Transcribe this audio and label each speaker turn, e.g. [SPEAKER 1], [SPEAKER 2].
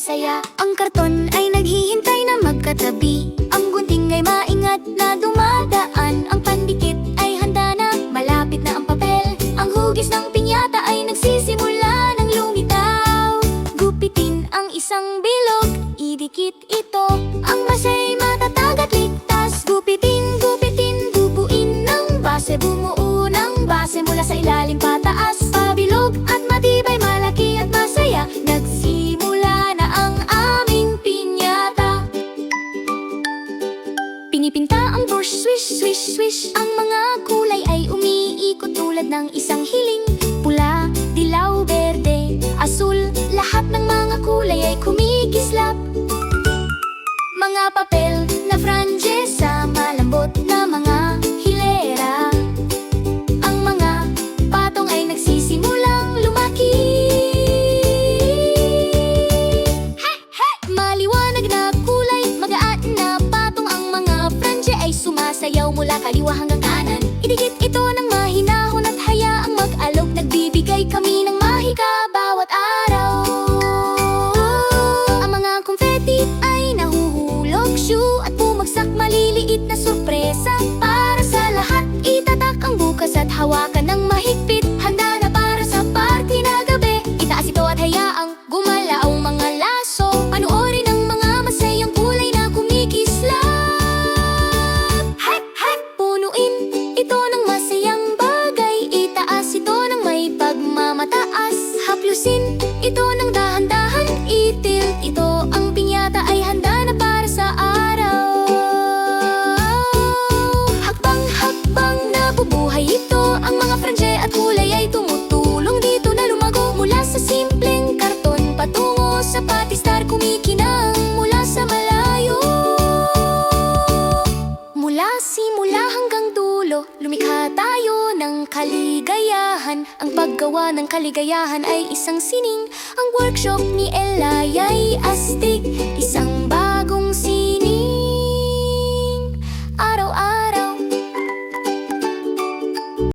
[SPEAKER 1] masaya. Ang karton ay naghihintay na magkatabi. Ang gunting ay maingat na dumadaan. Ang pandikit ay handa na, malapit na ang papel. Ang hugis ng pinyata ay nagsisimula ng lumitaw. Gupitin ang isang bilog, idikit ito. Ang masa'y matatag at ligtas. Gupitin, gupitin, bubuin ng base. Bumuo ng base mula sa ilalim pataas. Pabilog at matibay, malaki at masaya. Nagsimula na ang aming pinyata. Pinipinta ang brush, swish, swish, swish. Ang mga kulay ay umiikot tulad ng isang hiling. Pula, dilaw, berde, asul. Lahat ng mga kulay ay kumikislap. Mga papel na franjesa, malambot na mga hilera. Ang mga patong ay nagsisimulang lumaki. Maliwanag na kulay, magaan na patong. Ang mga franje ay sumasayaw mula kaliwa hanggang kanan. Idikit ito ng mahinahon at hayaang mag-alog. Nagbibigay kami ng mahika bawat araw. Ang mga confetti ay nahuhulog, shoo, at bumagsak, maliliit na sorpresa para sa lahat. Itatak ang bukas at hawakan ng mahigpit. Handa na para sa party na gabi. Itaas ito at hayaang gumalaw mga laso. Panoorin ang mga masayang kulay na kumikislap. Hype, hype! Punuin ito ng masayang bagay. Itaas ito ng may pagmamataas. Haplusin ito ng dahan-dahan. Itil ito, ang pinyata ay handa na para sa araw. Hakbang-hakbang nabubuhay ito. Ang mga franje at kulay ay tumutulong dito na lumago. Mula sa simpleng karton patungo sa patistar, kumikinang mula sa malayo. Mula simula hanggang dulo, lumikha tayo ng kaligayahan. Ang paggawa ng kaligayahan ay isang sining. Ang workshop ni Elay ay astig, isang